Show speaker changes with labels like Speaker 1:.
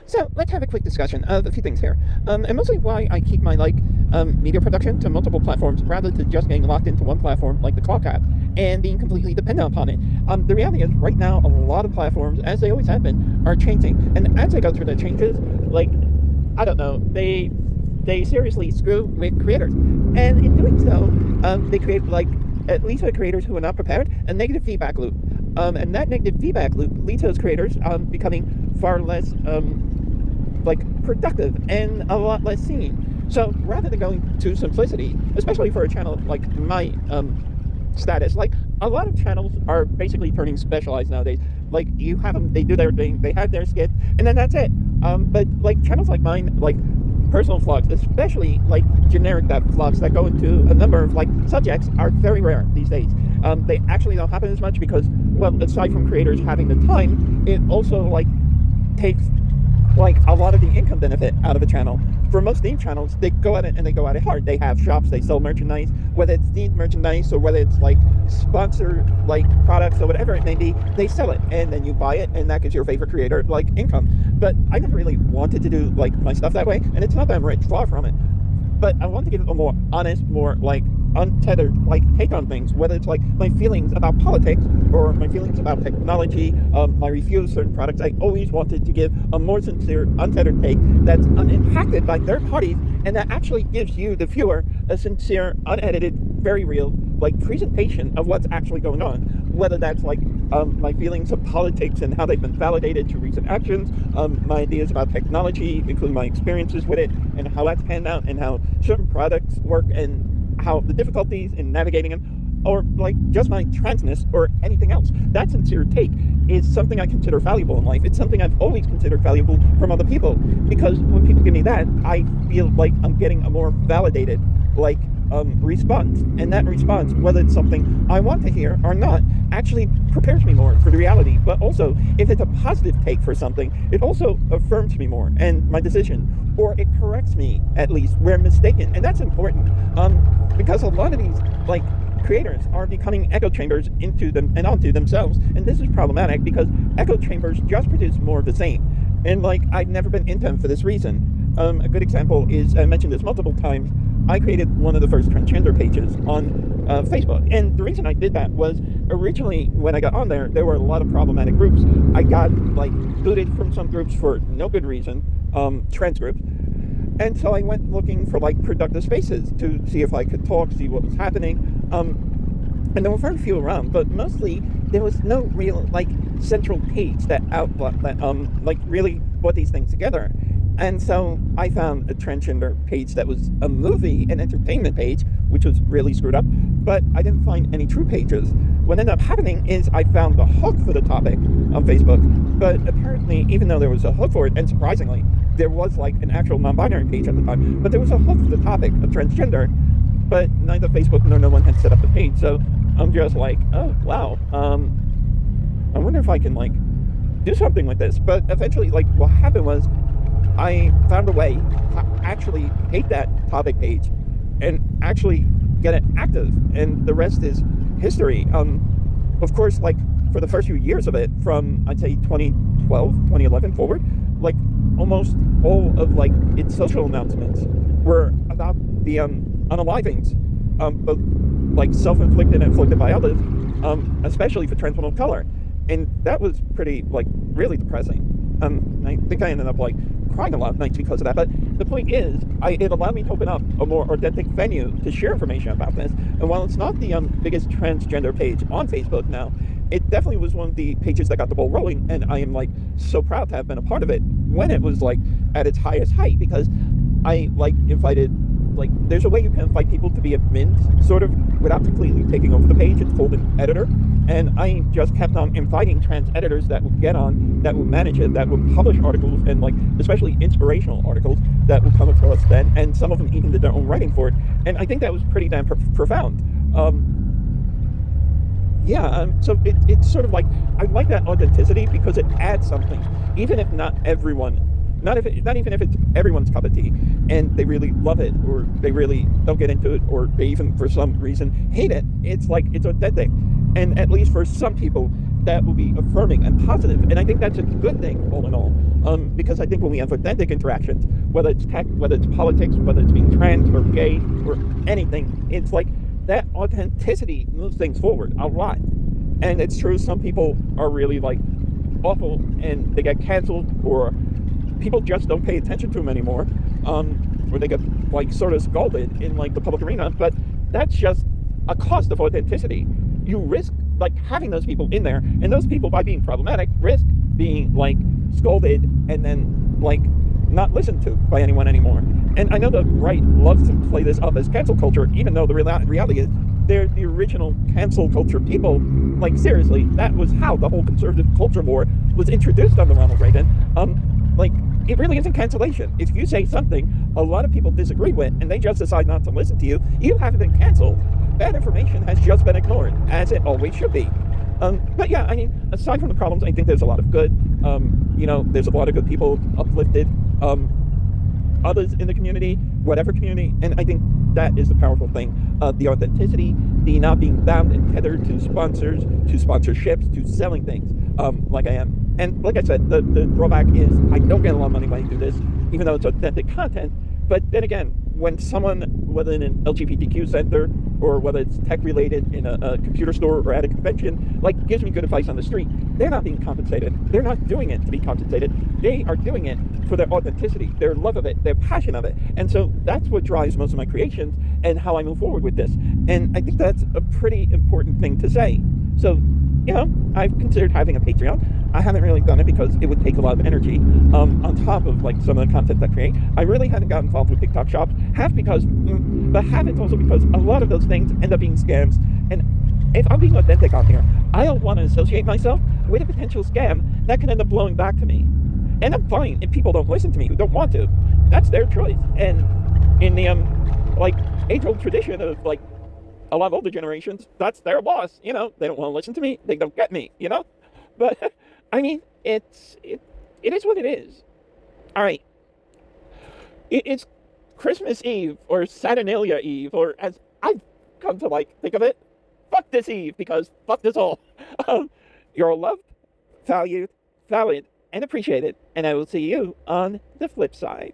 Speaker 1: So let's have a quick discussion of a few things here, and mostly why I keep my media production to multiple platforms rather than just getting locked into one platform like the Clock app and being completely dependent upon it. The reality is, right now, a lot of platforms, as they always have been, are changing, and as they go through the changes, I don't know, they seriously screw with creators, and in doing so, they create at least for creators who are not prepared, a negative feedback loop. And that negative feedback loop leads those creators becoming far less productive and a lot less seen. So rather than going to simplicity, especially for a channel like my status, a lot of channels are basically turning specialized nowadays. You have them, they do their thing, they have their skit, and then that's it. But channels like mine, personal vlogs, especially generic vlogs that go into a number of subjects, are very rare these days. They actually don't happen as much because, well, aside from creators having the time, it also takes a lot of the income benefit out of a channel. For most theme channels, they go at it and they go at it hard. They have shops, they sell merchandise, whether it's themed merchandise or whether it's sponsored products or whatever it may be, they sell it and then you buy it and that gives your favorite creator income. But I never really wanted to do my stuff that way, and it's not that I'm rich, far from it. But I want to give a more honest, more untethered take on things, whether it's my feelings about politics or my feelings about technology, my review of certain products. I always wanted to give a more sincere, untethered take that's unimpacted by third parties, and that actually gives you, the viewer, a sincere, unedited, very real presentation of what's actually going on, whether that's my feelings of politics and how they've been validated through recent actions, my ideas about technology, including my experiences with it and how that's panned out and how certain products work and how the difficulties in navigating them, or just my transness or anything else. That sincere take is something I consider valuable in life. It's something I've always considered valuable from other people, because when people give me that, I feel I'm getting a more validated response, and that response, whether it's something I want to hear or not, actually prepares me more for the reality. But also, if it's a positive take for something, it also affirms me more and my decision, or it corrects me at least where mistaken, and that's important, because a lot of these creators are becoming echo chambers into them and onto themselves, and this is problematic because echo chambers just produce more of the same, and I've never been into them for this reason. A good example is, I mentioned this multiple times, I created one of the first transgender pages on Facebook, and the reason I did that was originally when I got on there were a lot of problematic groups. I got booted from some groups for no good reason, trans groups, and so I went looking for productive spaces to see if I could talk, see what was happening, and there were very few around, but mostly there was no real central page that really put these things together. And so I found a transgender page that was a movie and entertainment page, which was really screwed up, but I didn't find any true pages. What ended up happening is I found the hook for the topic on Facebook, but apparently, even though there was a hook for it, and surprisingly, there was an actual non-binary page at the time, but there was a hook for the topic of transgender, but neither Facebook nor no one had set up the page. So I'm just oh, wow, I wonder if I can do something with this. But eventually, what happened was, I found a way to actually take that topic page and actually get it active, and the rest is history. Of course, for the first few years of it, from I'd say 2012, 2011 forward, almost all of its social announcements were about the unalivings, both self-inflicted and inflicted by others, especially for trans women of color, and that was pretty really depressing. I think I ended up crying a lot of nights because of that. But the point is, it allowed me to open up a more authentic venue to share information about this. And while it's not the biggest transgender page on Facebook now, it definitely was one of the pages that got the ball rolling, and I am so proud to have been a part of it when it was at its highest height, because I invited there's a way you can invite people to be admins, sort of, without completely taking over the page. It's called an editor. And I just kept on inviting trans editors that would get on, that would manage it, that would publish articles, and especially inspirational articles that would come across then. And some of them even did their own writing for it. And I think that was pretty damn profound. So it's sort of I like that authenticity because it adds something, even if not everyone. Not even if it's everyone's cup of tea and they really love it, or they really don't get into it, or they even for some reason hate it. It's it's authentic, And at least for some people, that will be affirming and positive. And I think that's a good thing, all in all. Because I think when we have authentic interactions, whether it's tech, whether it's politics, whether it's being trans or gay or anything, it's like that authenticity moves things forward a lot. And it's true, some people are really like awful and they get canceled, or people just don't pay attention to them anymore, or they get like sort of scalded in like the public arena. But that's just a cost of authenticity. You risk like having those people in there, and those people, by being problematic, risk being like scolded and then like not listened to by anyone anymore. And I know the right loves to play this up as cancel culture, even though the reality is they're the original cancel culture people. Like seriously, that was how the whole conservative culture war was introduced under Ronald Reagan. Like it really isn't cancellation. If you say something a lot of people disagree with and they just decide not to listen to you, you haven't been canceled. Bad information has just been ignored, as it always should be. But yeah, I mean, aside from the problems, I think there's a lot of good. There's a lot of good people uplifted. Others in the community, whatever community, and I think that is the powerful thing. The authenticity, the not being bound and tethered to sponsors, to sponsorships, to selling things, like I am. And like I said, the drawback is I don't get a lot of money when I do this, even though it's authentic content. But then again, when someone, whether in an LGBTQ center or whether it's tech related in a computer store or at a convention, like gives me good advice on the street, they're not being compensated. They're not doing it to be compensated. They are doing it for their authenticity, their love of it, their passion of it. And so that's what drives most of my creations and how I move forward with this. And I think that's a pretty important thing to say. So, I've considered having a Patreon. I haven't really done it because it would take a lot of energy on top of like some of the content I create. I really haven't got involved with TikTok shops, half it's also because a lot of those things end up being scams. And if I'm being authentic on here, I don't want to associate myself with a potential scam that can end up blowing back to me. And I'm fine if people don't listen to me, who don't want to. That's their choice. And in the age-old tradition of like a lot of older generations, that's their loss. They don't want to listen to me. They don't get me. But I mean, it is what it is. All right. It's Christmas Eve or Saturnalia Eve, or as I've come to like think of it, fuck this Eve, because fuck this all. You're all loved, valued, valid, and appreciated, and I will see you on the flip side.